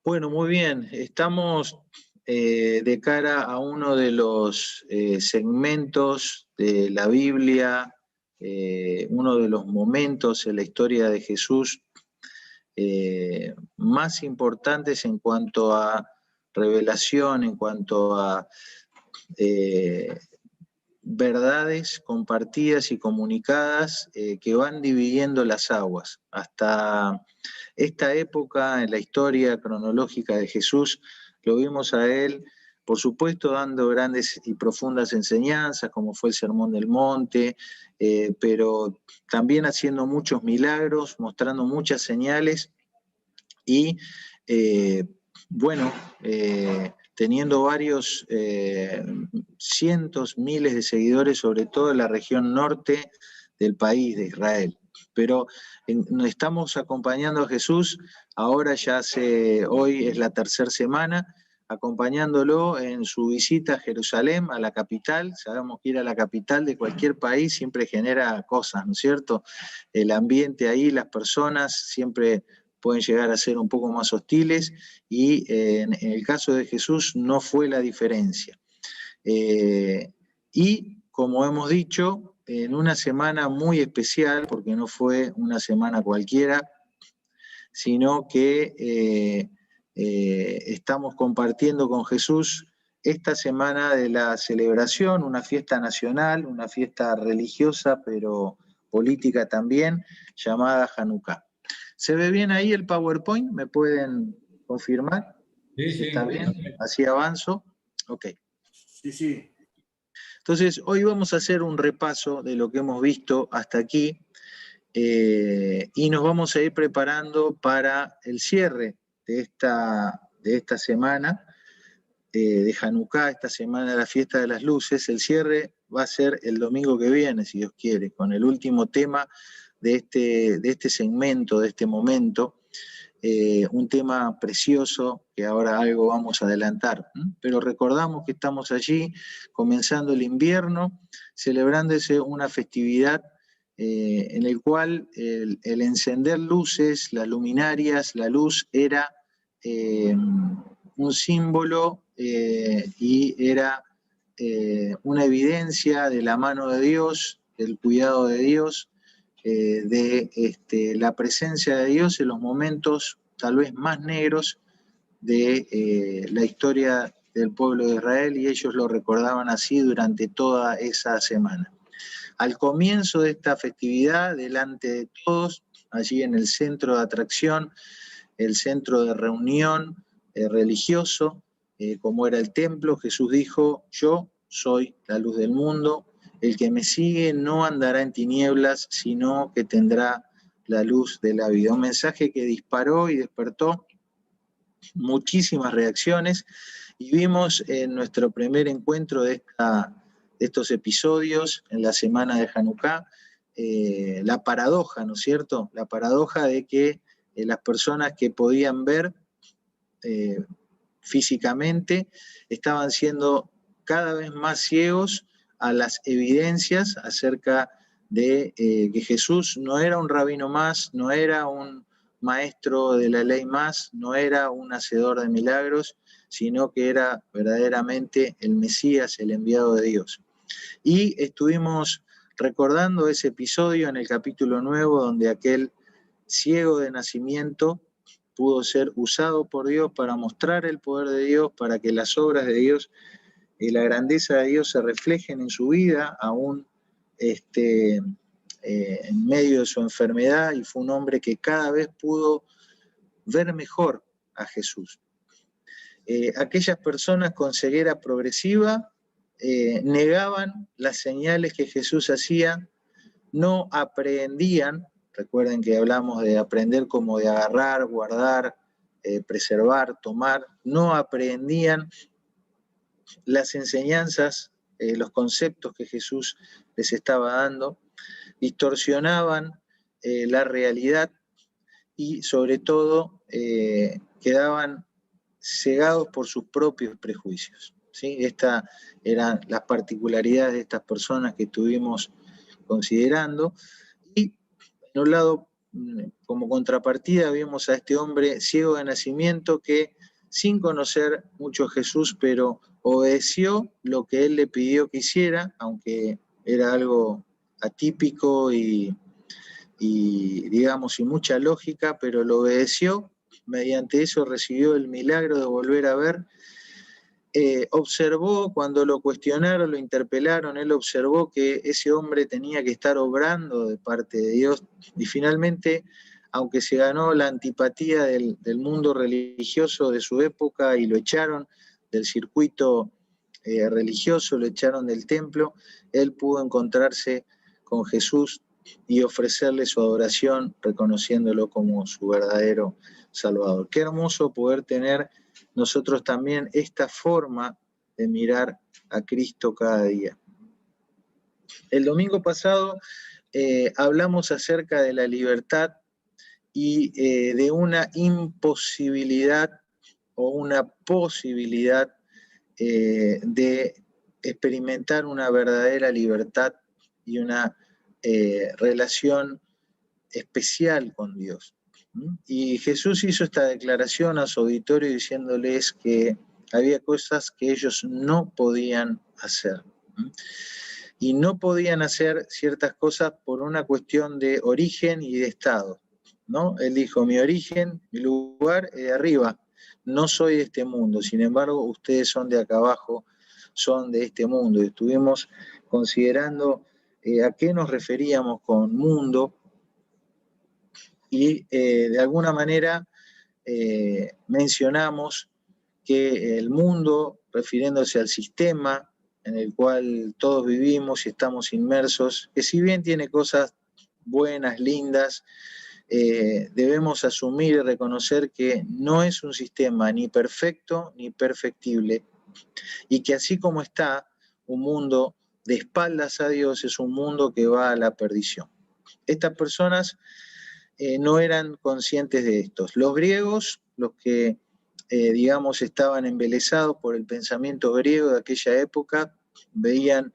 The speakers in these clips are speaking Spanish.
Bueno, muy bien. Estamos de cara a uno de los segmentos de la Biblia, uno de los momentos en la historia de Jesús más importantes en cuanto a revelación, en cuanto a eh, verdades compartidas y comunicadas que van dividiendo las aguas. Hasta esta época en la historia cronológica de Jesús, lo vimos a él, por supuesto, dando grandes y profundas enseñanzas, como fue el Sermón del Monte, pero también haciendo muchos milagros, mostrando muchas señales y, eh, bueno, teniendo varios cientos, miles de seguidores, sobre todo en la región norte del país de Israel. Pero estamos acompañando a Jesús, ahora hoy es la tercera semana, acompañándolo en su visita a Jerusalén, a la capital. Sabemos que ir a la capital de cualquier país siempre genera cosas, ¿no es cierto? El ambiente ahí, las personas siempre pueden llegar a ser un poco más hostiles y en el caso de Jesús no fue la diferencia. Y como hemos dicho, en una semana muy especial, porque no fue una semana cualquiera, sino que estamos compartiendo con Jesús esta semana de la celebración, una fiesta nacional, una fiesta religiosa, pero política también, llamada Hanukkah. ¿Se ve bien ahí el PowerPoint? ¿Me pueden confirmar? Sí, Si sí, está bien, así avanzo. Ok. Sí, sí. Entonces, hoy vamos a hacer un repaso de lo que hemos visto hasta aquí y nos vamos a ir preparando para el cierre de esta semana de Hanukkah, esta semana de la fiesta de las luces. El cierre va a ser el domingo que viene, si Dios quiere, con el último tema de este segmento, de este momento. Un tema precioso que ahora algo vamos a adelantar, pero recordamos que estamos allí comenzando el invierno, celebrándose una festividad en el cual el encender luces, las luminarias, la luz era un símbolo y era una evidencia de la mano de Dios, del cuidado de Dios, de la presencia de Dios en los momentos tal vez más negros de la historia del pueblo de Israel, y ellos lo recordaban así durante toda esa semana. Al comienzo de esta festividad, delante de todos, allí en el centro de atracción, el centro de reunión religioso, como era el templo, Jesús dijo: yo soy la luz del mundo, el que me sigue no andará en tinieblas, sino que tendrá la luz de la vida. Un mensaje que disparó y despertó muchísimas reacciones, y vimos en nuestro primer encuentro de estos episodios, en la semana de Hanukkah, la paradoja, ¿no es cierto? La paradoja de que las personas que podían ver físicamente estaban siendo cada vez más ciegos a las evidencias acerca de que Jesús no era un rabino más, no era un maestro de la ley más, no era un hacedor de milagros, sino que era verdaderamente el Mesías, el enviado de Dios. Y estuvimos recordando ese episodio en el capítulo 9, donde aquel ciego de nacimiento pudo ser usado por Dios para mostrar el poder de Dios, para que las obras de Dios y la grandeza de Dios se reflejen en su vida, aún en medio de su enfermedad, y fue un hombre que cada vez pudo ver mejor a Jesús. Aquellas personas con ceguera progresiva negaban las señales que Jesús hacía, no aprehendían. Recuerden que hablamos de aprender como de agarrar, guardar, preservar, tomar. No aprehendían las enseñanzas, los conceptos que Jesús les estaba dando, distorsionaban la realidad y sobre todo quedaban cegados por sus propios prejuicios, ¿sí? Estas eran las particularidades de estas personas que estuvimos considerando. Y en un lado como contrapartida vimos a este hombre ciego de nacimiento que, sin conocer mucho a Jesús, pero obedeció lo que él le pidió que hiciera, aunque era algo atípico y digamos, sin mucha lógica, pero lo obedeció. Mediante eso recibió el milagro de volver a ver. Observó cuando lo cuestionaron, lo interpelaron, él observó que ese hombre tenía que estar obrando de parte de Dios, y finalmente, aunque se ganó la antipatía del mundo religioso de su época y lo echaron del circuito religioso, lo echaron del templo, él pudo encontrarse con Jesús y ofrecerle su adoración, reconociéndolo como su verdadero Salvador. Qué hermoso poder tener nosotros también esta forma de mirar a Cristo cada día. El domingo pasado hablamos acerca de la libertad y de una imposibilidad o una posibilidad de experimentar una verdadera libertad y una relación especial con Dios. Y Jesús hizo esta declaración a su auditorio diciéndoles que había cosas que ellos no podían hacer. Y no podían hacer ciertas cosas por una cuestión de origen y de estado, ¿no? Él dijo, mi origen, mi lugar es de arriba, no soy de este mundo, sin embargo, ustedes son de acá abajo, son de este mundo. Y estuvimos considerando a qué nos referíamos con mundo, y de alguna manera mencionamos que el mundo, refiriéndose al sistema en el cual todos vivimos y estamos inmersos, que si bien tiene cosas buenas, lindas, debemos asumir y reconocer que no es un sistema ni perfecto ni perfectible, y que así como está un mundo de espaldas a Dios, es un mundo que va a la perdición. Estas personas no eran conscientes de esto. Los griegos, los que, digamos, estaban embelesados por el pensamiento griego de aquella época, veían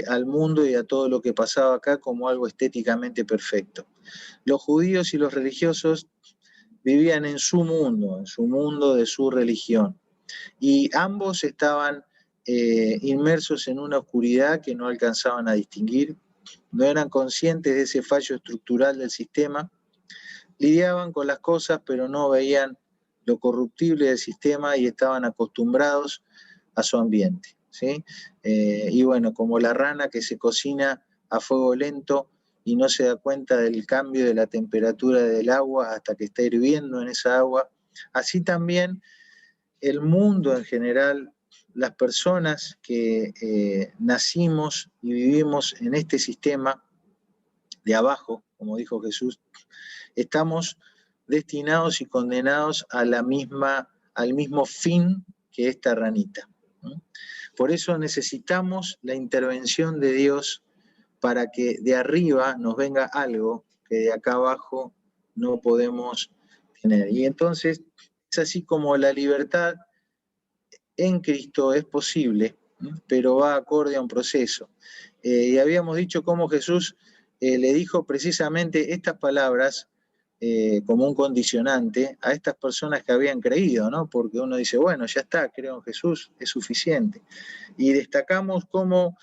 al mundo y a todo lo que pasaba acá como algo estéticamente perfecto. Los judíos y los religiosos vivían en su mundo de su religión, y ambos estaban inmersos en una oscuridad que no alcanzaban a distinguir, no eran conscientes de ese fallo estructural del sistema, lidiaban con las cosas, pero no veían lo corruptible del sistema y estaban acostumbrados a su ambiente, ¿sí? Y bueno, como la rana que se cocina a fuego lento y no se da cuenta del cambio de la temperatura del agua hasta que está hirviendo en esa agua, así también el mundo en general, las personas que nacimos y vivimos en este sistema de abajo, como dijo Jesús, estamos destinados y condenados a al mismo fin que esta ranita. Por eso necesitamos la intervención de Dios para que de arriba nos venga algo que de acá abajo no podemos tener. Y entonces es así como la libertad en Cristo es posible, pero va acorde a un proceso. Y habíamos dicho cómo Jesús le dijo precisamente estas palabras como un condicionante a estas personas que habían creído, ¿no? Porque uno dice, bueno, ya está, creo en Jesús, es suficiente. Y destacamos cómo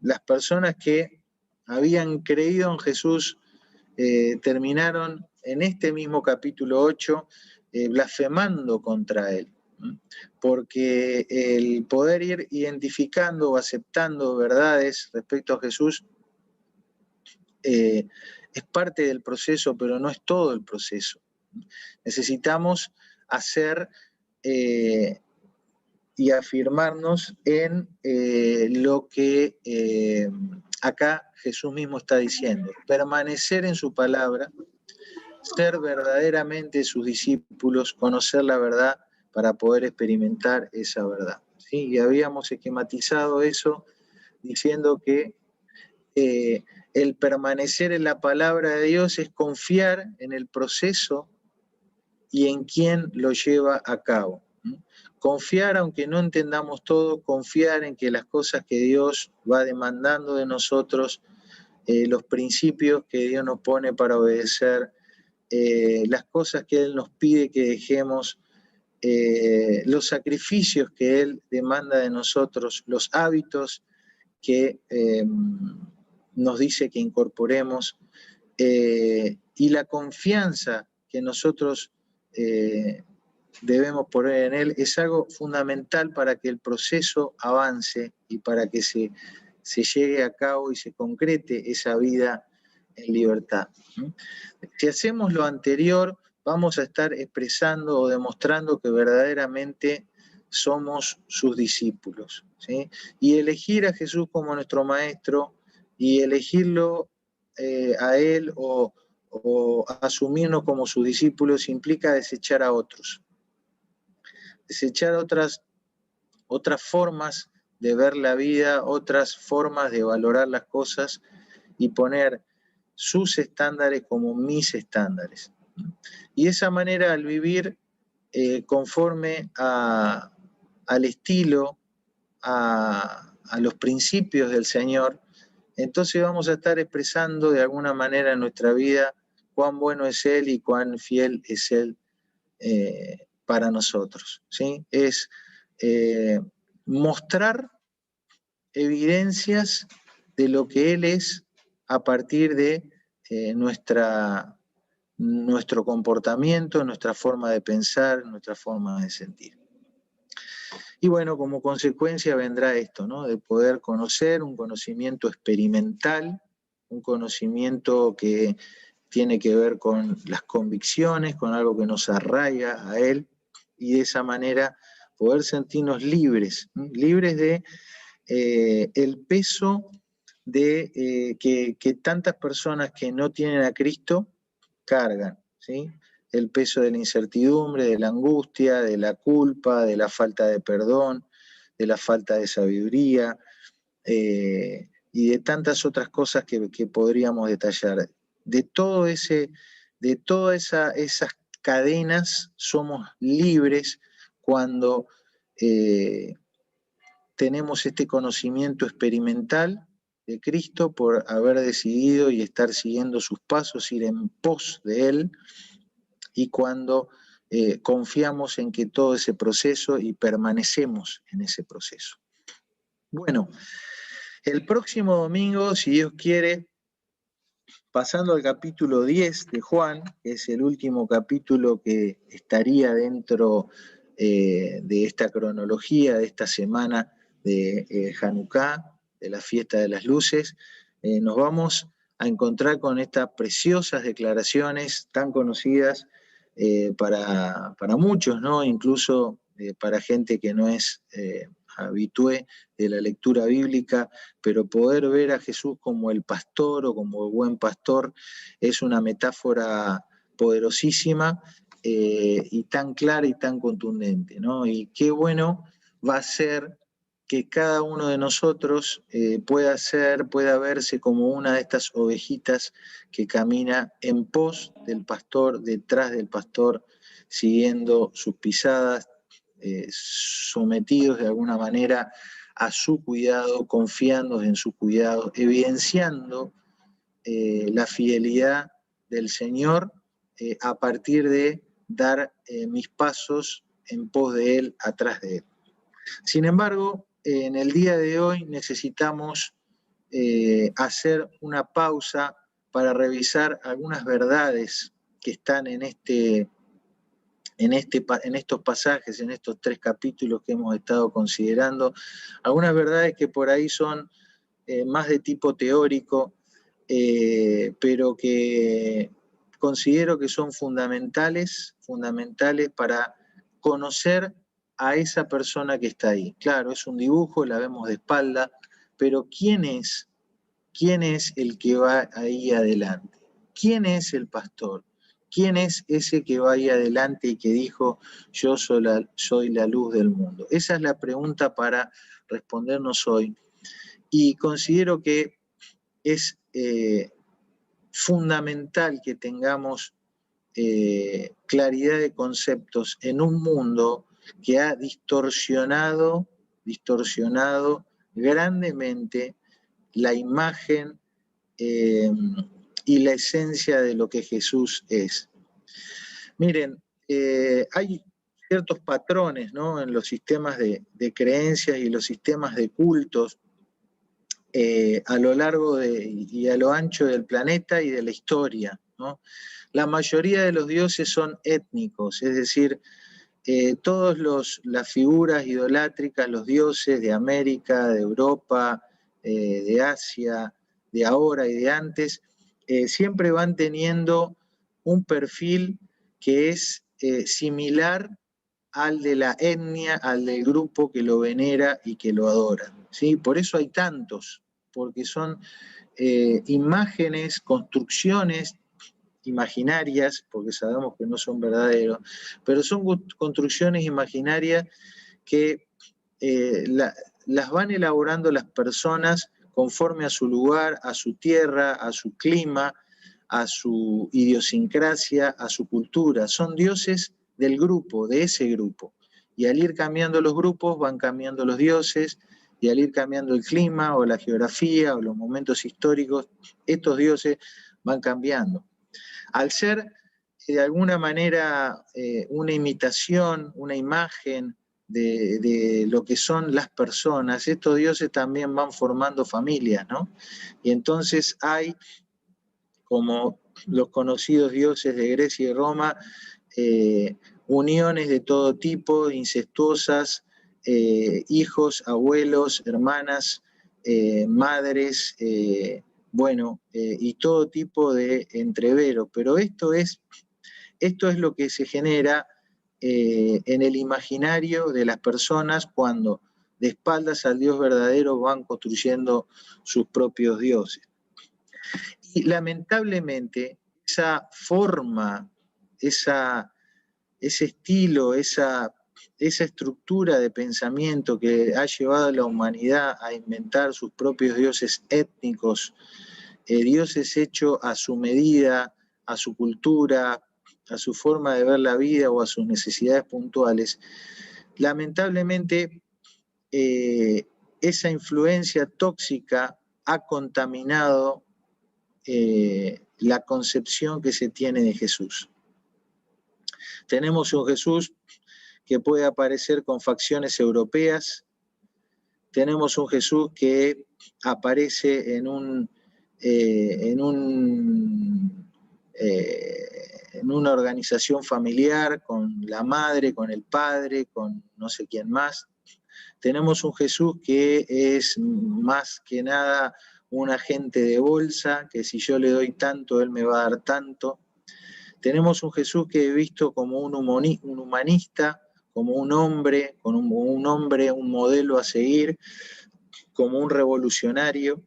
las personas que habían creído en Jesús terminaron en este mismo capítulo 8 blasfemando contra él, porque el poder ir identificando o aceptando verdades respecto a Jesús es parte del proceso, pero no es todo el proceso. Necesitamos hacer y afirmarnos en lo que acá Jesús mismo está diciendo, permanecer en su palabra, ser verdaderamente sus discípulos, conocer la verdad para poder experimentar esa verdad, ¿sí? Y habíamos esquematizado eso diciendo que el permanecer en la palabra de Dios es confiar en el proceso y en quien lo lleva a cabo. Confiar, aunque no entendamos todo, confiar en que las cosas que Dios va demandando de nosotros los principios que Dios nos pone para obedecer, las cosas que Él nos pide que dejemos, los sacrificios que Él demanda de nosotros, los hábitos que nos dice que incorporemos, y la confianza que nosotros debemos poner en Él, es algo fundamental para que el proceso avance y para que se llegue a cabo y se concrete esa vida en libertad. Si hacemos lo anterior, vamos a estar expresando o demostrando que verdaderamente somos sus discípulos, ¿sí? Y elegir a Jesús como nuestro maestro y elegirlo a Él o asumirnos como sus discípulos implica desechar a otros. Desechar otras formas de ver la vida, otras formas de valorar las cosas y poner sus estándares como mis estándares. Y de esa manera, al vivir conforme al estilo, a los principios del Señor, entonces vamos a estar expresando de alguna manera en nuestra vida cuán bueno es Él y cuán fiel es Él para nosotros, ¿sí? Es mostrar evidencias de lo que Él es a partir de nuestro comportamiento, nuestra forma de pensar, nuestra forma de sentir. Y bueno, como consecuencia vendrá esto, ¿no? De poder conocer, un conocimiento experimental, un conocimiento que tiene que ver con las convicciones, con algo que nos arraiga a Él, y de esa manera poder sentirnos libres, ¿sí? Libres de el peso de que tantas personas que no tienen a Cristo cargan, ¿sí? El peso de la incertidumbre, de la angustia, de la culpa, de la falta de perdón, de la falta de sabiduría, y de tantas otras cosas que podríamos detallar. De todas esas cadenas somos libres cuando tenemos este conocimiento experimental de Cristo por haber decidido y estar siguiendo sus pasos, ir en pos de Él, y cuando confiamos en que todo ese proceso y permanecemos en ese proceso. Bueno, el próximo domingo, si Dios quiere, pasando al capítulo 10 de Juan, que es el último capítulo que estaría dentro de esta cronología, de esta semana de Hanukkah, de la fiesta de las luces, nos vamos a encontrar con estas preciosas declaraciones tan conocidas para muchos, ¿no? Incluso para gente que no es habitué de la lectura bíblica, pero poder ver a Jesús como el pastor o como el buen pastor es una metáfora poderosísima y tan clara y tan contundente, ¿no? Y qué bueno va a ser que cada uno de nosotros pueda verse como una de estas ovejitas que camina en pos del pastor, detrás del pastor, siguiendo sus pisadas, sometidos de alguna manera a su cuidado, confiando en su cuidado, evidenciando la fidelidad del Señor a partir de dar mis pasos en pos de Él, atrás de Él. Sin embargo, en el día de hoy necesitamos hacer una pausa para revisar algunas verdades que están en estos pasajes, en estos 3 capítulos que hemos estado considerando, algunas verdades que por ahí son más de tipo teórico, pero que considero que son fundamentales para conocer a esa persona que está ahí. Claro, es un dibujo, la vemos de espalda, pero ¿quién es el que va ahí adelante? ¿Quién es el pastor? ¿Quién es ese que va ahí adelante y que dijo, yo soy la luz del mundo? Esa es la pregunta para respondernos hoy. Y considero que es fundamental que tengamos claridad de conceptos en un mundo que ha distorsionado grandemente la imagen y la esencia de lo que Jesús es. Miren, hay ciertos patrones, ¿no?, en los sistemas de creencias y los sistemas de cultos a lo largo y a lo ancho del planeta y de la historia, ¿no? La mayoría de los dioses son étnicos, es decir, todas las figuras idolátricas, los dioses de América, de Europa, de Asia, de ahora y de antes, siempre van teniendo un perfil que es similar al de la etnia, al del grupo que lo venera y que lo adora, ¿sí? Por eso hay tantos, porque son imágenes, construcciones imaginarias, porque sabemos que no son verdaderos, pero son construcciones imaginarias que las van elaborando las personas conforme a su lugar, a su tierra, a su clima, a su idiosincrasia, a su cultura. Son dioses del grupo, de ese grupo. Y al ir cambiando los grupos, van cambiando los dioses, y al ir cambiando el clima o la geografía o los momentos históricos, estos dioses van cambiando. Al ser de alguna manera una imitación, una imagen de lo que son las personas, estos dioses también van formando familias, ¿no? Y entonces hay, como los conocidos dioses de Grecia y Roma, uniones de todo tipo, incestuosas, hijos, abuelos, hermanas, madres, y todo tipo de entreveros. Pero esto es lo que se genera en el imaginario de las personas cuando de espaldas al Dios verdadero van construyendo sus propios dioses. Y lamentablemente esa forma, ese estilo, esa estructura de pensamiento que ha llevado a la humanidad a inventar sus propios dioses étnicos, dioses hechos a su medida, a su cultura, a su forma de ver la vida o a sus necesidades puntuales, lamentablemente esa influencia tóxica ha contaminado la concepción que se tiene de Jesús. Tenemos un Jesús que puede aparecer con facciones europeas, tenemos un Jesús que aparece en una organización familiar, con la madre, con el padre, con no sé quién más. Tenemos un Jesús que es más que nada un agente de bolsa, que si yo le doy tanto, él me va a dar tanto. Tenemos un Jesús que he visto como un humanista, como un hombre, un modelo a seguir, como un revolucionario.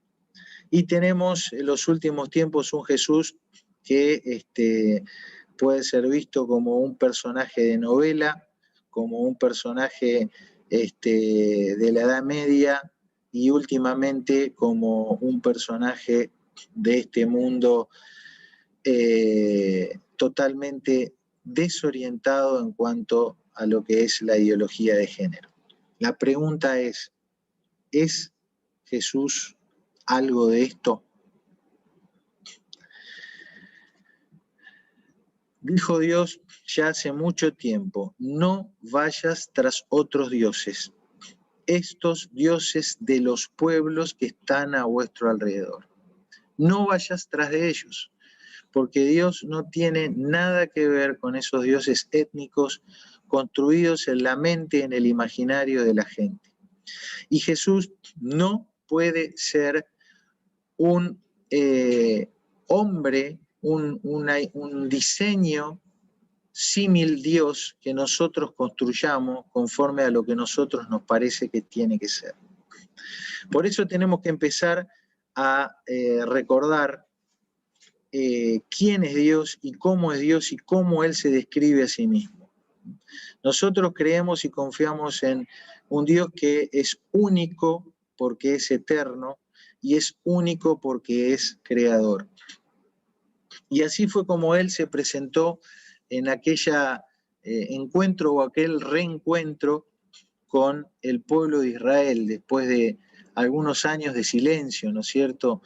Y tenemos en los últimos tiempos un Jesús que puede ser visto como un personaje de novela, como un personaje de la Edad Media y últimamente como un personaje de este mundo totalmente desorientado en cuanto a lo que es la ideología de género. La pregunta ¿es Jesús algo de esto? Dijo Dios ya hace mucho tiempo, no vayas tras otros dioses, estos dioses de los pueblos que están a vuestro alrededor. No vayas tras de ellos, porque Dios no tiene nada que ver con esos dioses étnicos construidos en la mente, en el imaginario de la gente. Y Jesús no puede ser un hombre, un diseño símil Dios que nosotros construyamos conforme a lo que nosotros nos parece que tiene que ser. Por eso tenemos que empezar a recordar quién es Dios y cómo Él se describe a sí mismo. Nosotros creemos y confiamos en un Dios que es único porque es eterno y es único porque es creador. Y así fue como Él se presentó en aquella encuentro o aquel reencuentro con el pueblo de Israel después de algunos años de silencio, ¿no es cierto?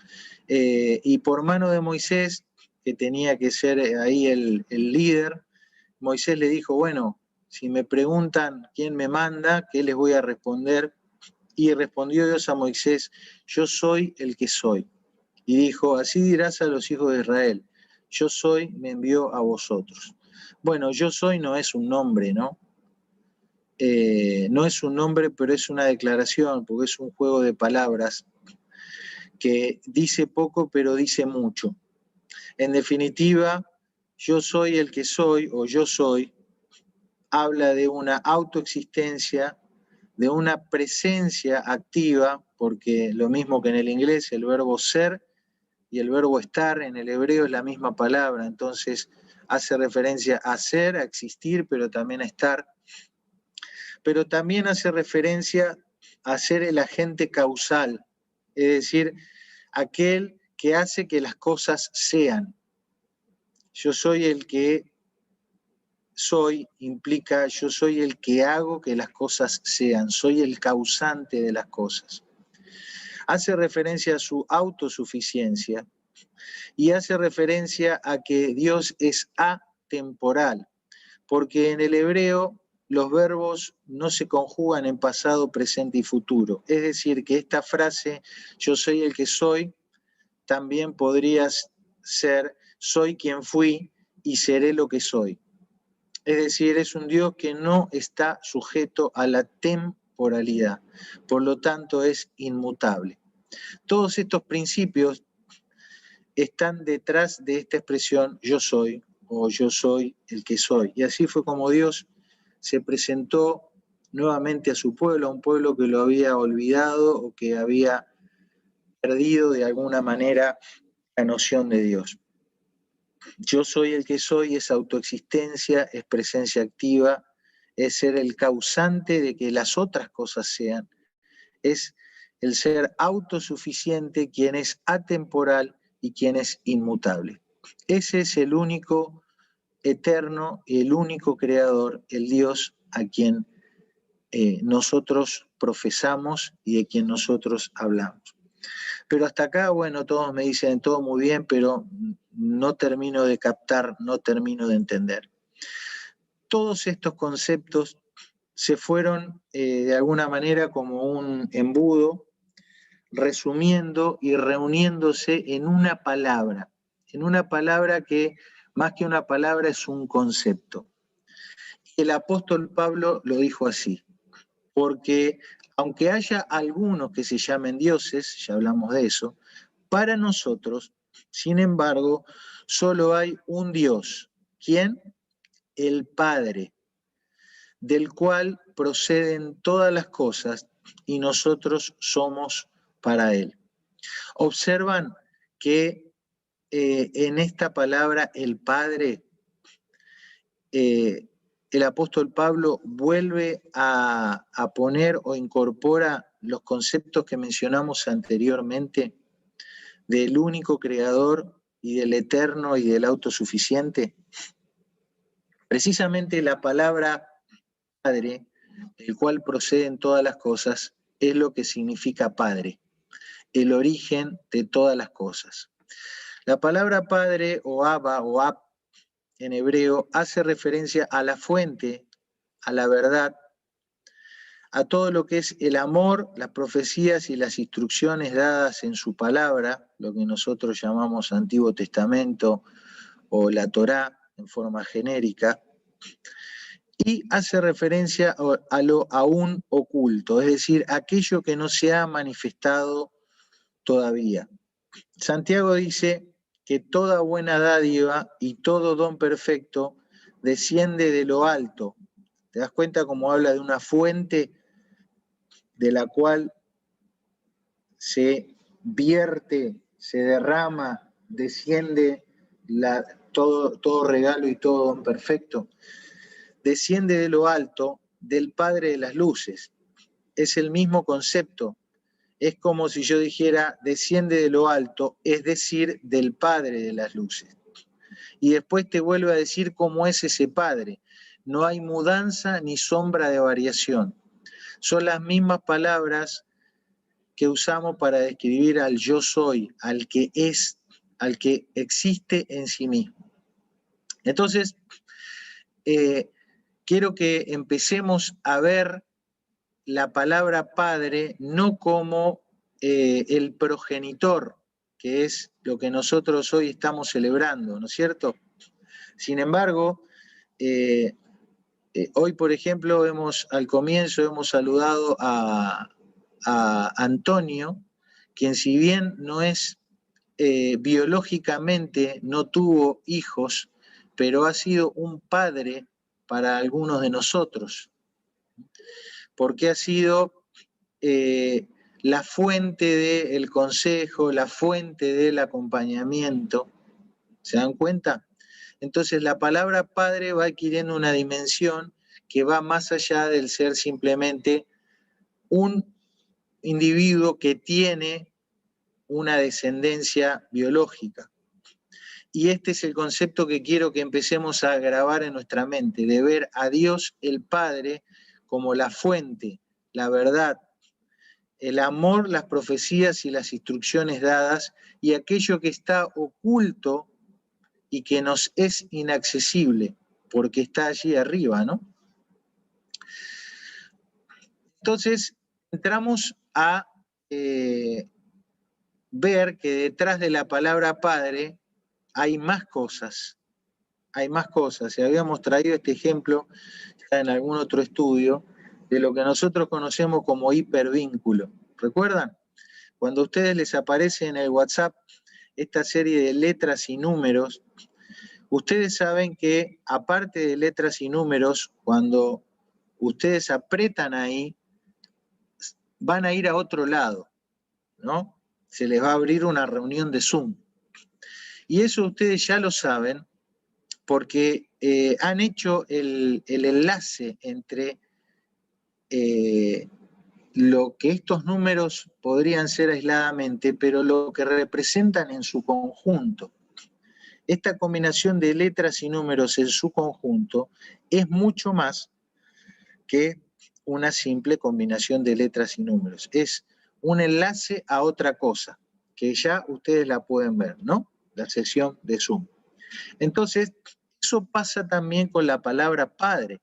Y por mano de Moisés, que tenía que ser ahí el líder, Moisés le dijo, bueno, si me preguntan quién me manda, ¿qué les voy a responder? Y respondió Dios a Moisés, yo soy el que soy. Y dijo, así dirás a los hijos de Israel, yo soy, me envió a vosotros. Bueno, yo soy no es un nombre, ¿no? No es un nombre, pero es una declaración, porque es un juego de palabras que dice poco, pero dice mucho. En definitiva, yo soy el que soy, o yo soy, habla de una autoexistencia, de una presencia activa, porque lo mismo que en el inglés, el verbo ser y el verbo estar en el hebreo es la misma palabra, entonces hace referencia a ser, a existir, pero también a estar. Pero también hace referencia a ser el agente causal, es decir, aquel que hace que las cosas sean. Yo soy el que soy, implica yo soy el que hago que las cosas sean, soy el causante de las cosas. Hace referencia a su autosuficiencia y hace referencia a que Dios es atemporal, porque en el hebreo los verbos no se conjugan en pasado, presente y futuro. Es decir, que esta frase, yo soy el que soy, también podría ser, soy quien fui y seré lo que soy. Es decir, es un Dios que no está sujeto a la temporalidad, por lo tanto es inmutable. Todos estos principios están detrás de esta expresión yo soy o yo soy el que soy. Y así fue como Dios se presentó nuevamente a su pueblo, a un pueblo que lo había olvidado o que había perdido de alguna manera la noción de Dios. Yo soy el que soy, es autoexistencia, es presencia activa, es ser el causante de que las otras cosas sean, es el ser autosuficiente, quien es atemporal y quien es inmutable. Ese es el único eterno, el único creador, el Dios a quien nosotros profesamos y de quien nosotros hablamos. Pero hasta acá, bueno, todos me dicen todo muy bien, pero no termino de captar, no termino de entender. Todos estos conceptos se fueron de alguna manera como un embudo, resumiendo y reuniéndose en una palabra que más que una palabra es un concepto. El apóstol Pablo lo dijo así, porque aunque haya algunos que se llamen dioses, ya hablamos de eso, para nosotros, sin embargo, solo hay un Dios. ¿Quién? El Padre, del cual proceden todas las cosas y nosotros somos para Él. Observan que en esta palabra el Padre, el apóstol Pablo vuelve a poner o incorpora los conceptos que mencionamos anteriormente del único creador y del eterno y del autosuficiente. Precisamente la palabra Padre, del cual proceden todas las cosas, es lo que significa Padre, el origen de todas las cosas. La palabra Padre o Abba o Ab en hebreo hace referencia a la fuente, a la verdad, a todo lo que es el amor, las profecías y las instrucciones dadas en su palabra, lo que nosotros llamamos Antiguo Testamento o la Torá en forma genérica, y hace referencia a lo aún oculto, es decir, aquello que no se ha manifestado todavía. Santiago dice que toda buena dádiva y todo don perfecto desciende de lo alto. ¿Te das cuenta cómo habla de una fuente de la cual se vierte, se derrama, desciende todo regalo y todo don perfecto? Desciende de lo alto del Padre de las luces. Es el mismo concepto. Es como si yo dijera, desciende de lo alto, es decir, del Padre de las luces. Y después te vuelve a decir cómo es ese Padre. No hay mudanza ni sombra de variación. Son las mismas palabras que usamos para describir al yo soy, al que es, al que existe en sí mismo. Entonces, quiero que empecemos a ver la palabra padre no como el progenitor, que es lo que nosotros hoy estamos celebrando, ¿no es cierto? Sin embargo, hoy, por ejemplo, al comienzo hemos saludado a Antonio, quien si bien no es biológicamente, no tuvo hijos, pero ha sido un padre para algunos de nosotros, porque ha sido la fuente del consejo, la fuente del acompañamiento. ¿Se dan cuenta? Entonces la palabra padre va adquiriendo una dimensión que va más allá del ser simplemente un individuo que tiene una descendencia biológica. Y este es el concepto que quiero que empecemos a grabar en nuestra mente, de ver a Dios el Padre como la fuente, la verdad, el amor, las profecías y las instrucciones dadas, y aquello que está oculto y que nos es inaccesible, porque está allí arriba, ¿no? Entonces, entramos a ver que detrás de la palabra Padre hay más cosas, hay más cosas. Y habíamos traído este ejemplo ya en algún otro estudio de lo que nosotros conocemos como hipervínculo. ¿Recuerdan? Cuando a ustedes les aparece en el WhatsApp esta serie de letras y números, ustedes saben que aparte de letras y números, cuando ustedes apretan ahí, van a ir a otro lado, ¿no? Se les va a abrir una reunión de Zoom. Y eso ustedes ya lo saben porque han hecho el enlace entre lo que estos números podrían ser aisladamente, pero lo que representan en su conjunto. Esta combinación de letras y números en su conjunto es mucho más que una simple combinación de letras y números. Es un enlace a otra cosa, que ya ustedes la pueden ver, ¿no? La sesión de Zoom. Entonces, eso pasa también con la palabra padre.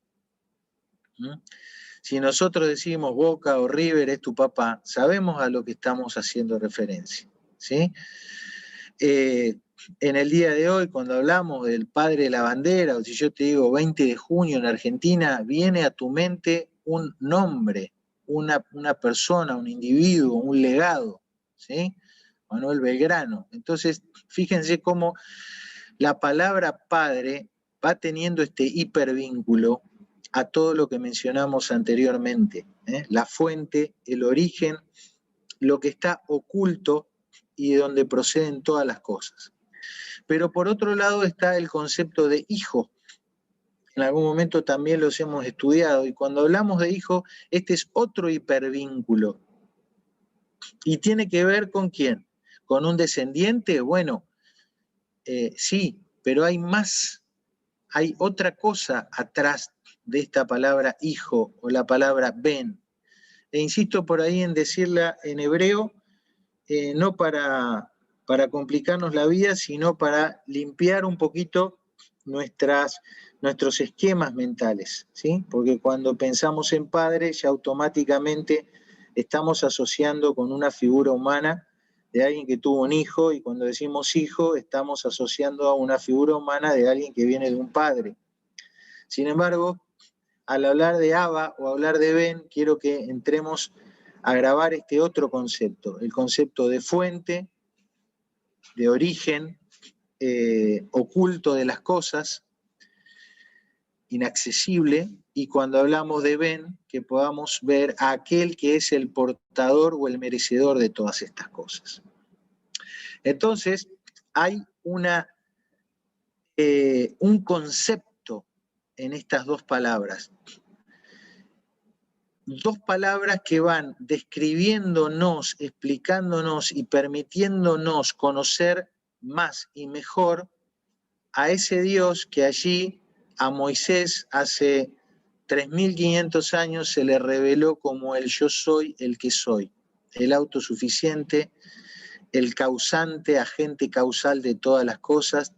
Si nosotros decimos Boca o River es tu papá, sabemos a lo que estamos haciendo referencia, ¿sí? En el día de hoy, cuando hablamos del padre de la bandera, o si yo te digo 20 de junio en Argentina, viene a tu mente un nombre, una persona, un individuo, un legado, ¿sí? Manuel Belgrano. Entonces, fíjense cómo la palabra padre va teniendo este hipervínculo a todo lo que mencionamos anteriormente, ¿eh? La fuente, el origen, lo que está oculto y de donde proceden todas las cosas. Pero por otro lado está el concepto de hijo. En algún momento también los hemos estudiado, y cuando hablamos de hijo, este es otro hipervínculo. ¿Y tiene que ver con quién? ¿Con un descendiente? Bueno, sí, pero hay más, hay otra cosa atrás de esta palabra hijo o la palabra ben. E insisto por ahí en decirla en hebreo, no para complicarnos la vida, sino para limpiar un poquito nuestros esquemas mentales, ¿sí? Porque cuando pensamos en padre, ya automáticamente estamos asociando con una figura humana de alguien que tuvo un hijo, y cuando decimos hijo, estamos asociando a una figura humana de alguien que viene de un padre. Sin embargo, al hablar de Abba o hablar de Ben, quiero que entremos a grabar este otro concepto, el concepto de fuente, de origen, oculto de las cosas, inaccesible, y cuando hablamos de Ben, que podamos ver a aquel que es el portador o el merecedor de todas estas cosas. Entonces, hay un concepto en estas dos palabras. Dos palabras que van describiéndonos, explicándonos y permitiéndonos conocer más y mejor a ese Dios que allí a Moisés hace 3.500 años se le reveló como el yo soy el que soy. el autosuficiente, el causante, agente causal de todas las cosas,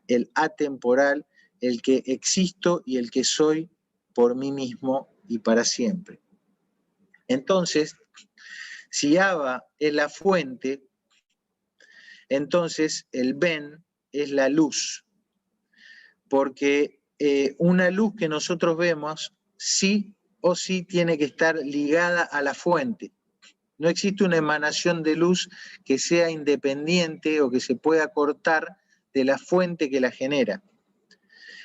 el atemporal, el que existo y el que soy por mí mismo y para siempre. Entonces, si Abba es la fuente, entonces el Ben es la luz, porque una luz que nosotros vemos sí o sí tiene que estar ligada a la fuente. No existe una emanación de luz que sea independiente o que se pueda cortar de la fuente que la genera.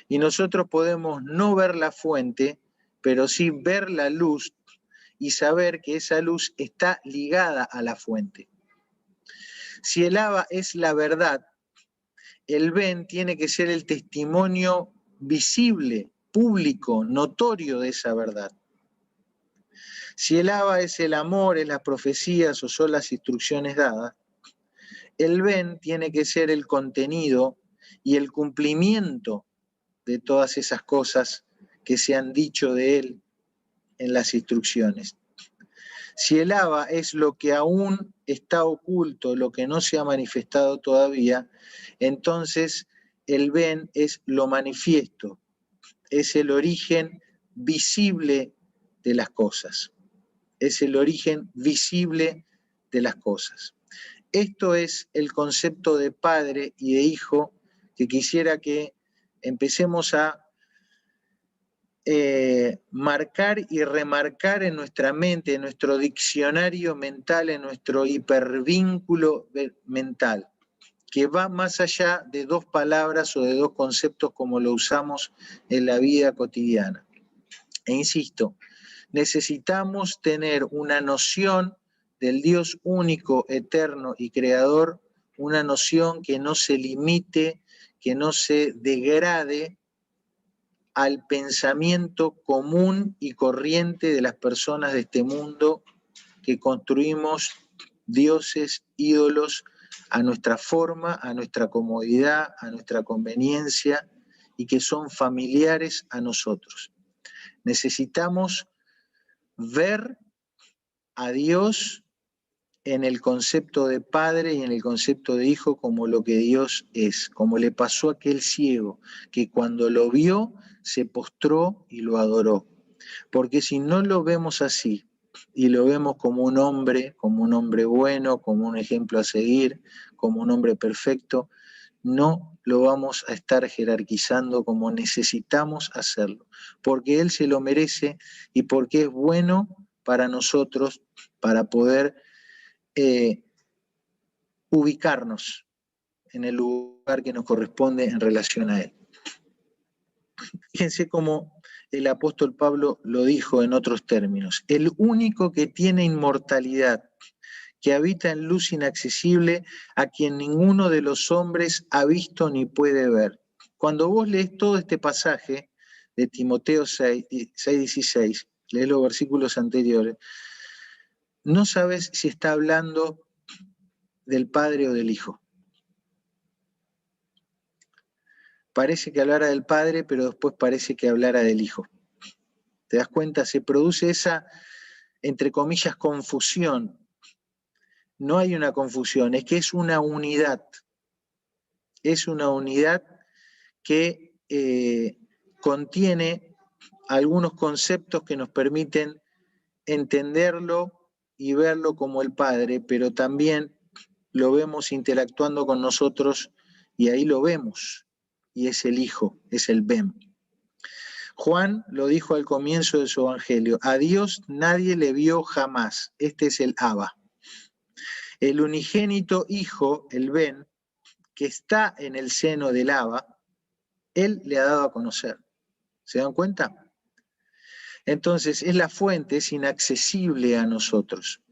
Y nosotros podemos no ver la fuente, pero sí ver la luz y saber que esa luz está ligada a la fuente. Si el Abba es la verdad, el Ben tiene que ser el testimonio visible, público, notorio de esa verdad. Si el Abba es el amor, es las profecías o son las instrucciones dadas, el Ben tiene que ser el contenido y el cumplimiento de todas esas cosas que se han dicho de él en las instrucciones. Si el Abba es lo que aún está oculto, lo que no se ha manifestado todavía, entonces el Ben es lo manifiesto, es el origen visible de las cosas, es el origen visible de las cosas. Esto es el concepto de padre y de hijo que quisiera que empecemos a marcar y remarcar en nuestra mente, en nuestro diccionario mental, en nuestro hipervínculo mental, que va más allá de dos palabras o de dos conceptos como lo usamos en la vida cotidiana. E insisto, necesitamos tener una noción del Dios único, eterno y creador, una noción que no se limite, que no se degrade al pensamiento común y corriente de las personas de este mundo, que construimos dioses, ídolos a nuestra forma, a nuestra comodidad, a nuestra conveniencia, y que son familiares a nosotros. Necesitamos ver a Dios en el concepto de padre y en el concepto de hijo como lo que Dios es, como le pasó a aquel ciego, que cuando lo vio se postró y lo adoró. Porque si no lo vemos así, y lo vemos como un hombre bueno, como un ejemplo a seguir, como un hombre perfecto, no lo vamos a estar jerarquizando como necesitamos hacerlo, porque Él se lo merece y porque es bueno para nosotros, para poder ubicarnos en el lugar que nos corresponde en relación a Él. Fíjense cómo el apóstol Pablo lo dijo en otros términos: el único que tiene inmortalidad, que habita en luz inaccesible, a quien ninguno de los hombres ha visto ni puede ver. Cuando vos lees todo este pasaje de Timoteo 6:16, lees los versículos anteriores, no sabes si está hablando del Padre o del Hijo. Parece que hablara del Padre, pero después parece que hablara del Hijo. ¿Te das cuenta? Se produce esa, entre comillas, confusión. No hay una confusión, es que es una unidad. Es una unidad que contiene algunos conceptos que nos permiten entenderlo y verlo como el Padre, pero también lo vemos interactuando con nosotros y ahí lo vemos, y es el Hijo, es el Ben. Juan lo dijo al comienzo de su evangelio: a Dios nadie le vio jamás, este es el Abba. El unigénito Hijo, el Ben, que está en el seno del Abba, Él le ha dado a conocer. ¿Se dan cuenta? Entonces, es la fuente, es inaccesible a nosotros.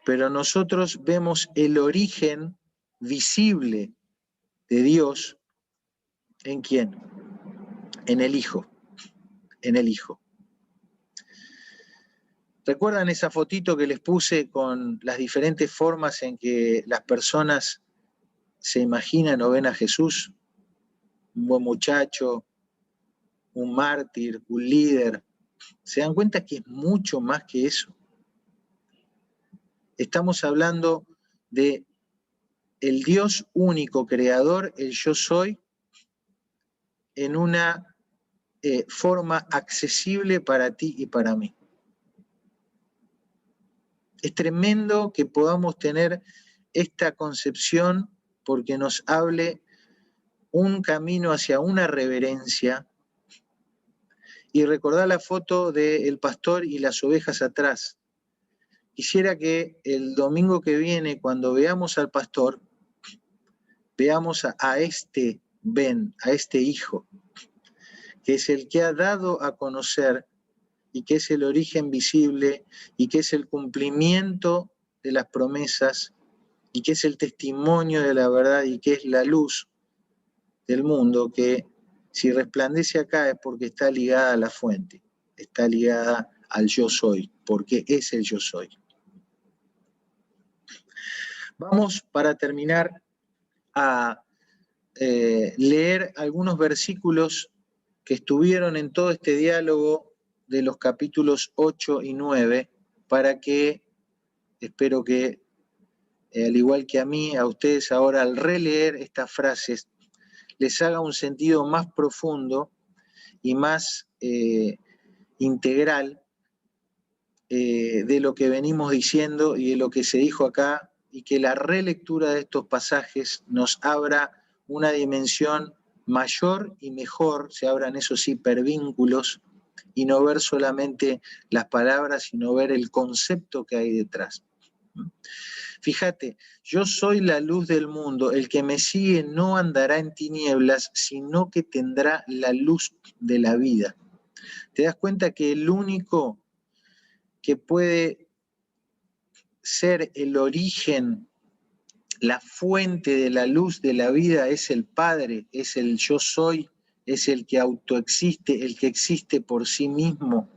Pero nosotros vemos el origen visible de Dios, ¿en quién? En el Hijo, en el Hijo. ¿Recuerdan esa fotito que les puse con las diferentes formas en que las personas se imaginan o ven a Jesús? Un buen muchacho, un mártir, un líder. ¿Se dan cuenta que es mucho más que eso? Estamos hablando de el Dios único creador, el yo soy, en una forma accesible para ti y para mí. Es tremendo que podamos tener esta concepción porque nos hable un camino hacia una reverencia y recordar la foto del pastor y las ovejas atrás. Quisiera que el domingo que viene, cuando veamos al pastor, veamos a este Ben, a este hijo, que es el que ha dado a conocer y que es el origen visible y que es el cumplimiento de las promesas y que es el testimonio de la verdad y que es la luz del mundo, que si resplandece acá es porque está ligada a la fuente, está ligada al yo soy, porque es el yo soy. Vamos, para terminar, a leer algunos versículos que estuvieron en todo este diálogo de los capítulos 8 y 9, para que, espero que, al igual que a mí, a ustedes ahora al releer estas frases, les haga un sentido más profundo y más integral de lo que venimos diciendo y de lo que se dijo acá, y que la relectura de estos pasajes nos abra una dimensión mayor y mejor, se abran esos hipervínculos, y no ver solamente las palabras, sino ver el concepto que hay detrás. Fíjate, yo soy la luz del mundo, el que me sigue no andará en tinieblas, sino que tendrá la luz de la vida. ¿Te das cuenta que el único que puede ser el origen, la fuente de la luz de la vida es el Padre, es el yo soy, es el que autoexiste, el que existe por sí mismo?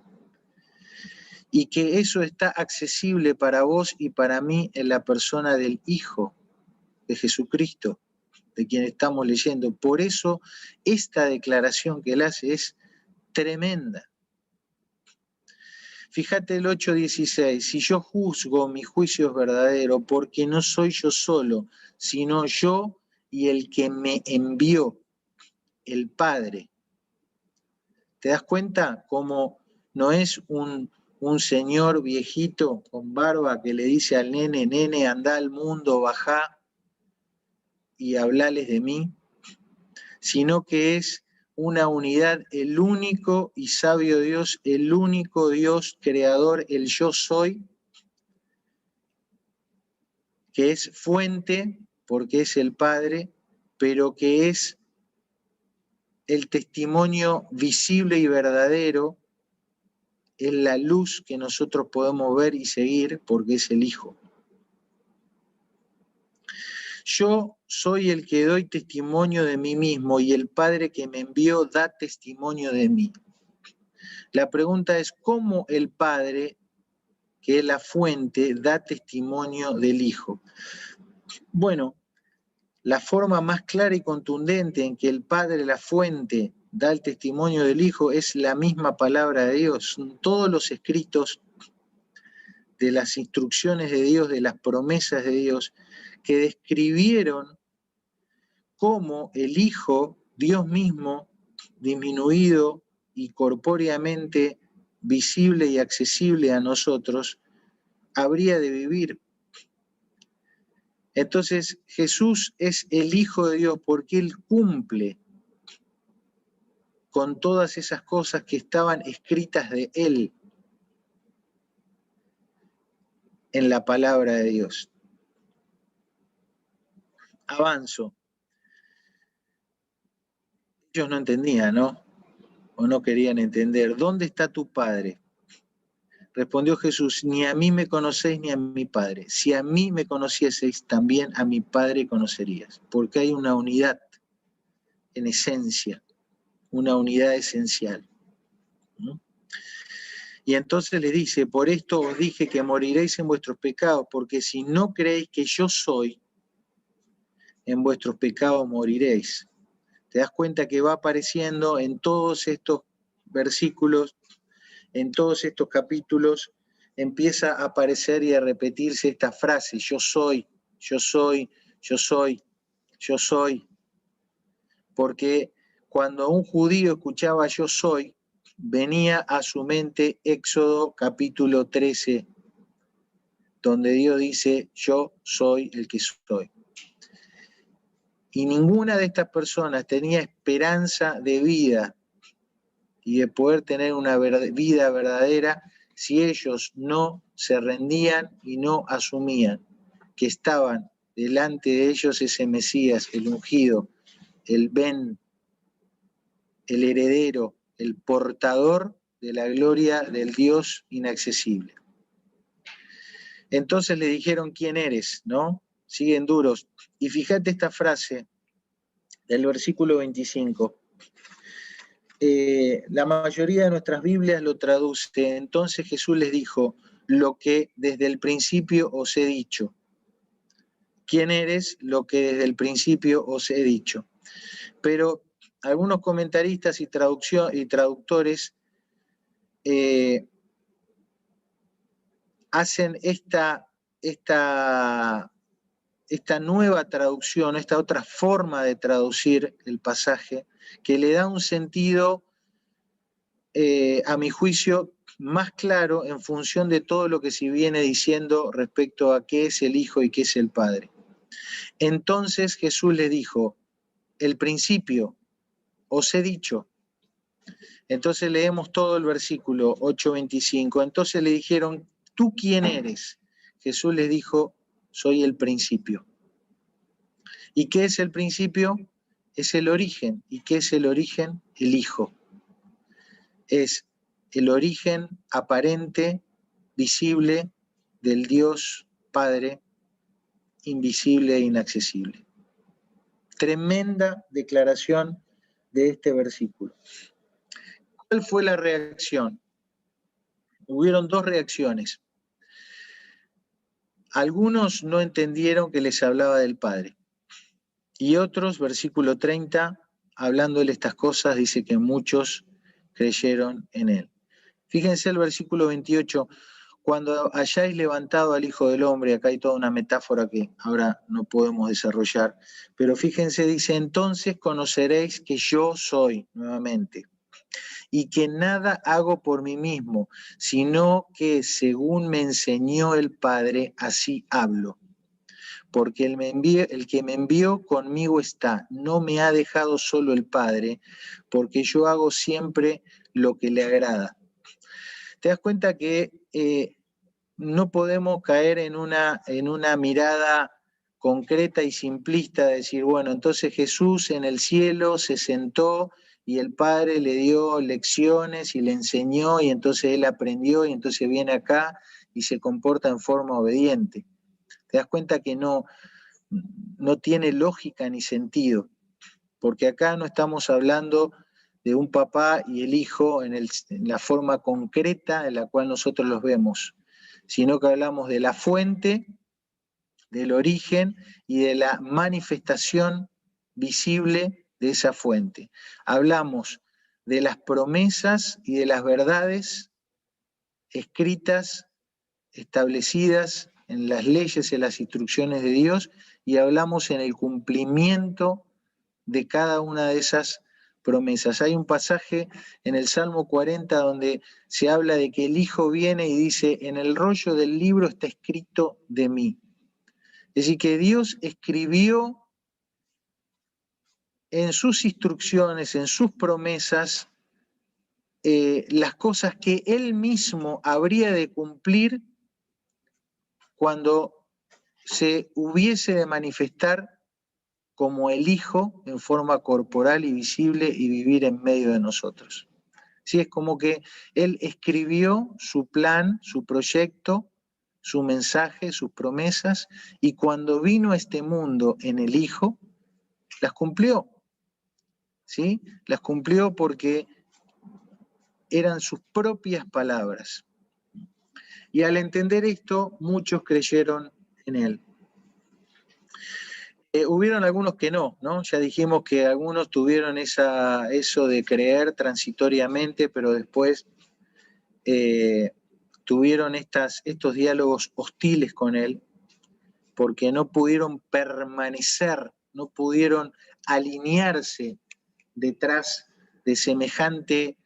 Y que eso está accesible para vos y para mí en la persona del Hijo de Jesucristo, de quien estamos leyendo. Por eso esta declaración que él hace es tremenda. Fíjate el 8:16, si yo juzgo, mi juicio es verdadero, porque no soy yo solo, sino yo y el que me envió, el Padre. ¿Te das cuenta cómo no es un señor viejito con barba que le dice al nene, nene, anda al mundo, bajá y hablales de mí? Sino que es una unidad, el único y sabio Dios, el único Dios creador, el yo soy, que es fuente, porque es el Padre, pero que es el testimonio visible y verdadero, es la luz que nosotros podemos ver y seguir, porque es el Hijo. Yo soy el que doy testimonio de mí mismo y el Padre que me envió da testimonio de mí. La pregunta es, ¿cómo el Padre, que es la fuente, da testimonio del Hijo? Bueno, la forma más clara y contundente en que el Padre, la fuente, da el testimonio del Hijo es la misma palabra de Dios. Son todos los escritos de las instrucciones de Dios, de las promesas de Dios, que describieron cómo el Hijo, Dios mismo, disminuido y corpóreamente visible y accesible a nosotros, habría de vivir. Entonces Jesús es el Hijo de Dios porque Él cumple con todas esas cosas que estaban escritas de Él en la palabra de Dios. Avanzo. Ellos no entendían, ¿no? O no querían entender. ¿Dónde está tu Padre? Respondió Jesús, ni a mí me conocéis ni a mi Padre. Si a mí me conocieseis, también a mi Padre conocerías. Porque hay una unidad en esencia, una unidad esencial. ¿No? Y entonces les dice, por esto os dije que moriréis en vuestros pecados, porque si no creéis que yo soy, en vuestros pecados moriréis. Te das cuenta que va apareciendo en todos estos versículos, en todos estos capítulos, empieza a aparecer y a repetirse esta frase: yo soy, yo soy, yo soy, yo soy. Porque cuando un judío escuchaba yo soy, venía a su mente Éxodo capítulo 13, donde Dios dice: yo soy el que soy. Y ninguna de estas personas tenía esperanza de vida y de poder tener una vida verdadera si ellos no se rendían y no asumían que estaban delante de ellos ese Mesías, el ungido, el el heredero, el portador de la gloria del Dios inaccesible. Entonces le dijeron: ¿quién eres? ¿No? Siguen duros. Y fíjate esta frase del versículo 25. La mayoría de nuestras Biblias lo traduce: entonces Jesús les dijo: lo que desde el principio os he dicho. ¿Quién eres? Lo que desde el principio os he dicho. Pero algunos comentaristas y traductores hacen esta nueva traducción, esta otra forma de traducir el pasaje, que le da un sentido, a mi juicio, más claro en función de todo lo que se viene diciendo respecto a qué es el Hijo y qué es el Padre. Entonces Jesús le dijo: el principio os he dicho. Entonces leemos todo el versículo 8:25. Entonces le dijeron: ¿tú quién eres? Jesús les dijo: soy el principio. ¿Y qué es el principio? Es el origen. ¿Y qué es el origen? El Hijo. Es el origen aparente, visible, del Dios Padre, invisible e inaccesible. Tremenda declaración de este versículo. ¿Cuál fue la reacción? Hubieron dos reacciones. Algunos no entendieron que les hablaba del Padre. Y otros, versículo 30, hablándole estas cosas, dice que muchos creyeron en él. Fíjense el versículo 28, cuando hayáis levantado al Hijo del Hombre, acá hay toda una metáfora que ahora no podemos desarrollar, pero fíjense, dice: entonces conoceréis que yo soy, nuevamente, y que nada hago por mí mismo, sino que según me enseñó el Padre, así hablo. Porque el que me envió conmigo está, no me ha dejado solo el Padre, porque yo hago siempre lo que le agrada. Te das cuenta que no podemos caer en una mirada concreta y simplista de decir: bueno, entonces Jesús en el cielo se sentó y el Padre le dio lecciones y le enseñó, y entonces él aprendió, y entonces viene acá y se comporta en forma obediente. Te das cuenta que no tiene lógica ni sentido, porque acá no estamos hablando de un papá y el hijo en la forma concreta en la cual nosotros los vemos, sino que hablamos de la fuente, del origen y de la manifestación visible de esa fuente. Hablamos de las promesas y de las verdades escritas, establecidas en las leyes y en las instrucciones de Dios, y hablamos en el cumplimiento de cada una de esas promesas. Hay un pasaje en el Salmo 40 donde se habla de que el Hijo viene y dice: en el rollo del libro está escrito de mí. Es decir, que Dios escribió en sus instrucciones, en sus promesas, las cosas que Él mismo habría de cumplir cuando se hubiese de manifestar como el Hijo en forma corporal y visible y vivir en medio de nosotros. Sí, es como que Él escribió su plan, su proyecto, su mensaje, sus promesas, y cuando vino a este mundo en el Hijo, las cumplió. ¿Sí? Las cumplió porque eran sus propias palabras. Y al entender esto, muchos creyeron en Él. Hubieron algunos que no, ¿no? Ya dijimos que algunos tuvieron eso de creer transitoriamente, pero después tuvieron estos diálogos hostiles con él, porque no pudieron permanecer, no pudieron alinearse detrás de semejante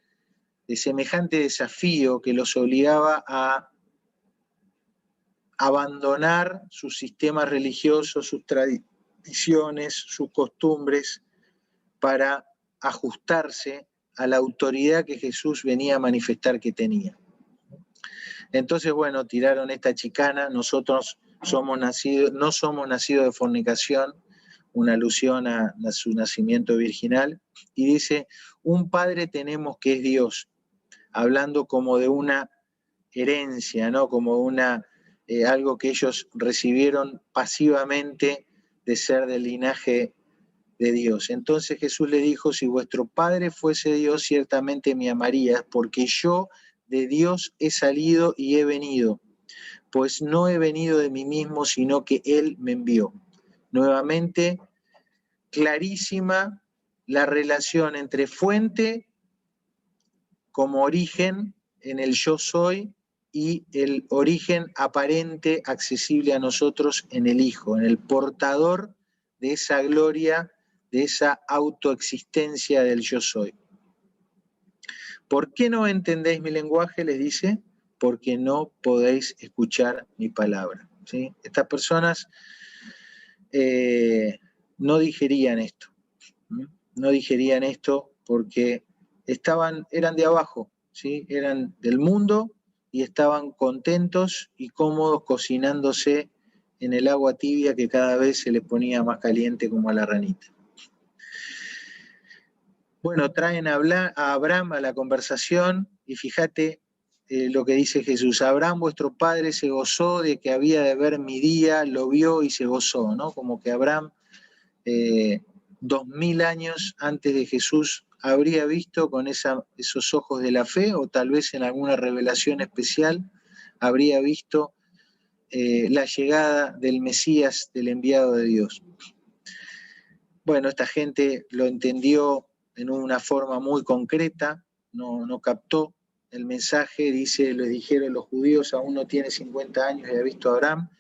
desafío que los obligaba a abandonar sus sistemas religiosos, sus tradiciones, sus costumbres, para ajustarse a la autoridad que Jesús venía a manifestar que tenía. Entonces, bueno, tiraron esta chicana. Nosotros no somos nacidos de fornicación, una alusión a su nacimiento virginal, y dice, un padre tenemos que es Dios, hablando como de una herencia, ¿no? Como algo que ellos recibieron pasivamente de ser del linaje de Dios. Entonces Jesús le dijo, si vuestro Padre fuese Dios, ciertamente me amarías, porque yo de Dios he salido y he venido, pues no he venido de mí mismo, sino que Él me envió. Nuevamente, clarísima la relación entre fuente como origen en el yo soy y el origen aparente, accesible a nosotros en el Hijo, en el portador de esa gloria, de esa autoexistencia del yo soy. ¿Por qué no entendéis mi lenguaje? Les dice, porque no podéis escuchar mi palabra. ¿Sí? Estas personas no digerían esto. No digerían esto porque eran de abajo, ¿sí? Eran del mundo y estaban contentos y cómodos cocinándose en el agua tibia que cada vez se les ponía más caliente como a la ranita. Bueno, traen a Abraham a la conversación y fíjate lo que dice Jesús. Abraham, vuestro padre, se gozó de que había de ver mi día, lo vio y se gozó, ¿no? Como que Abraham, 2000 años antes de Jesús, habría visto con esos ojos de la fe, o tal vez en alguna revelación especial, habría visto la llegada del Mesías, del enviado de Dios. Bueno, esta gente lo entendió en una forma muy concreta, no captó el mensaje. Les dijeron los judíos, aún no tiene 50 años y ha visto a Abraham.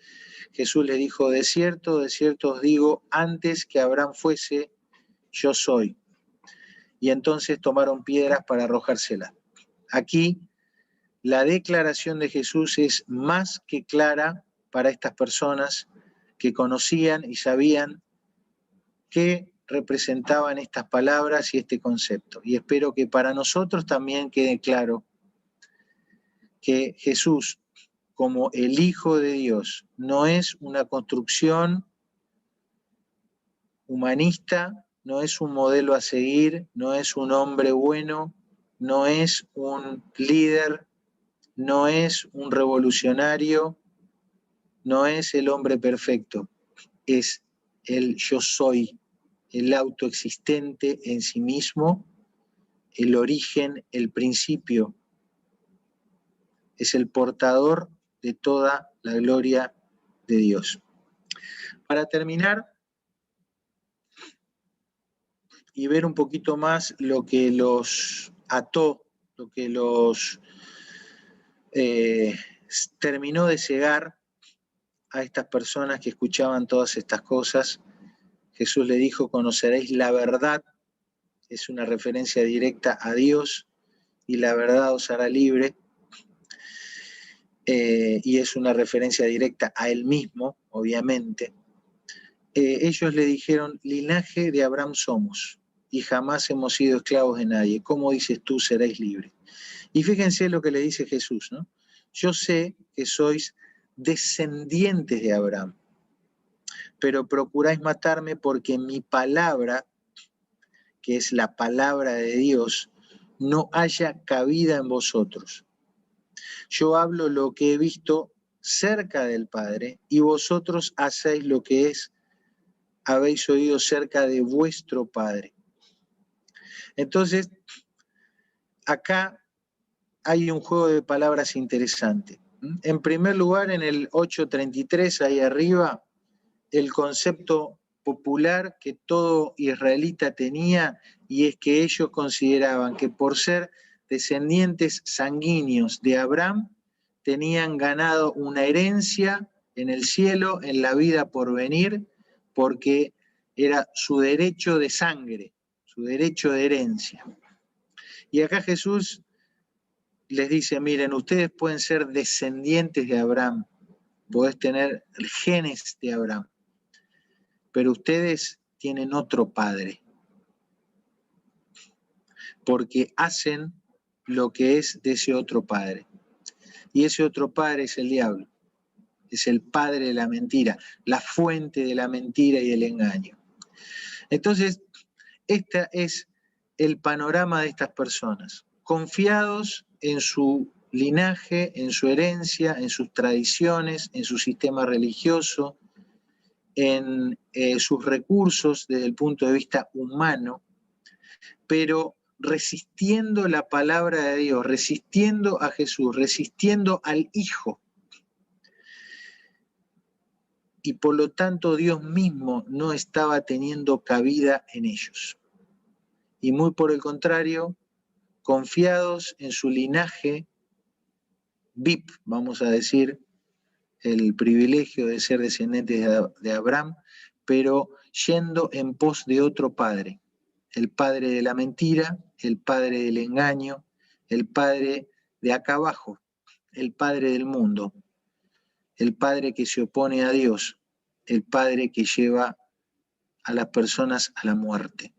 Jesús les dijo, de cierto os digo, antes que Abraham fuese, yo soy. Y entonces tomaron piedras para arrojárselas. Aquí la declaración de Jesús es más que clara para estas personas que conocían y sabían qué representaban estas palabras y este concepto. Y espero que para nosotros también quede claro que Jesús, como el Hijo de Dios, no es una construcción humanista, no es un modelo a seguir, no es un hombre bueno, no es un líder, no es un revolucionario, no es el hombre perfecto, es el yo soy, el autoexistente en sí mismo, el origen, el principio. Es el portador de toda la gloria de Dios. Para terminar y ver un poquito más lo que los ató, lo que los terminó de cegar a estas personas que escuchaban todas estas cosas, Jesús le dijo, conoceréis la verdad, es una referencia directa a Dios, y la verdad os hará libre, y es una referencia directa a Él mismo, obviamente. Ellos le dijeron, linaje de Abraham somos, y jamás hemos sido esclavos de nadie. ¿Cómo dices tú, seréis libres? Y fíjense lo que le dice Jesús, ¿no? Yo sé que sois descendientes de Abraham, pero procuráis matarme porque mi palabra, que es la palabra de Dios, no haya cabida en vosotros. Yo hablo lo que he visto cerca del Padre, y vosotros hacéis lo que habéis oído cerca de vuestro Padre. Entonces, acá hay un juego de palabras interesante. En primer lugar, en el 8:33, ahí arriba, el concepto popular que todo israelita tenía, y es que ellos consideraban que por ser descendientes sanguíneos de Abraham, tenían ganado una herencia en el cielo, en la vida por venir, porque era su derecho de sangre, su derecho de herencia. Y acá Jesús les dice, miren, ustedes pueden ser descendientes de Abraham, podés tener genes de Abraham, pero ustedes tienen otro padre, porque hacen lo que es de ese otro padre. Y ese otro padre es el diablo, es el padre de la mentira, la fuente de la mentira y el engaño. Entonces, este es el panorama de estas personas, confiados en su linaje, en su herencia, en sus tradiciones, en su sistema religioso, en sus recursos desde el punto de vista humano, pero resistiendo la palabra de Dios, resistiendo a Jesús, resistiendo al Hijo. Y por lo tanto Dios mismo no estaba teniendo cabida en ellos. Y muy por el contrario, confiados en su linaje VIP, vamos a decir, el privilegio de ser descendientes de Abraham, pero yendo en pos de otro padre, el padre de la mentira, el padre del engaño, el padre de acá abajo, el padre del mundo, el padre que se opone a Dios, el padre que lleva a las personas a la muerte.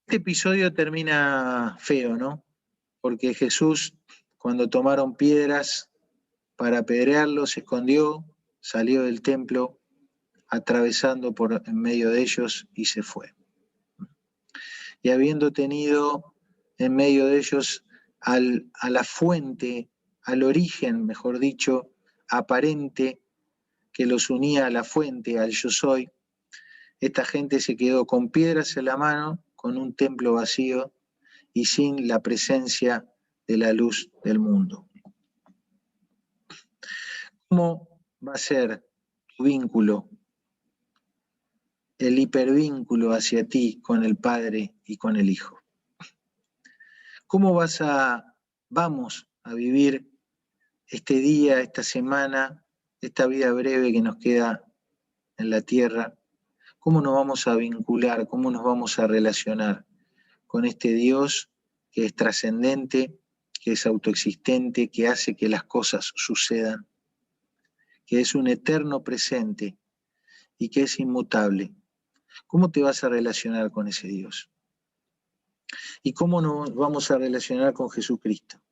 Este episodio termina feo, ¿no? Porque Jesús, cuando tomaron piedras para apedrearlo, se escondió, salió del templo, atravesando por en medio de ellos y se fue. Y habiendo tenido en medio de ellos a la fuente, al origen, mejor dicho, aparente, que los unía a la fuente, al yo soy, esta gente se quedó con piedras en la mano, con un templo vacío y sin la presencia de la luz del mundo. ¿Cómo va a ser tu vínculo, el hipervínculo hacia ti con el Padre y con el Hijo? ¿Cómo vamos a vivir este día, esta semana, esta vida breve que nos queda en la tierra? ¿Cómo nos vamos a vincular, cómo nos vamos a relacionar con este Dios que es trascendente, que es autoexistente, que hace que las cosas sucedan, que es un eterno presente y que es inmutable? ¿Cómo te vas a relacionar con ese Dios? ¿Y cómo nos vamos a relacionar con Jesucristo,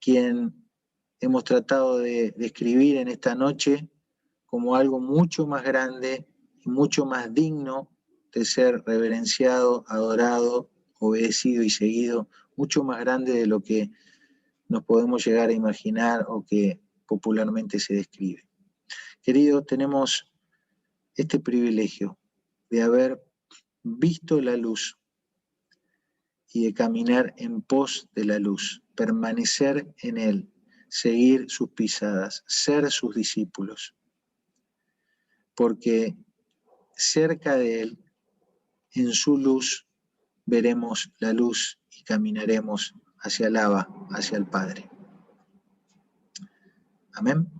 quien hemos tratado de describir en esta noche como algo mucho más grande y mucho más digno de ser reverenciado, adorado, obedecido y seguido, mucho más grande de lo que nos podemos llegar a imaginar o que popularmente se describe? Queridos, tenemos este privilegio de haber visto la luz y de caminar en pos de la luz, permanecer en Él, seguir sus pisadas, ser sus discípulos, porque cerca de Él, en su luz, veremos la luz y caminaremos hacia el Abba, hacia el Padre. Amén.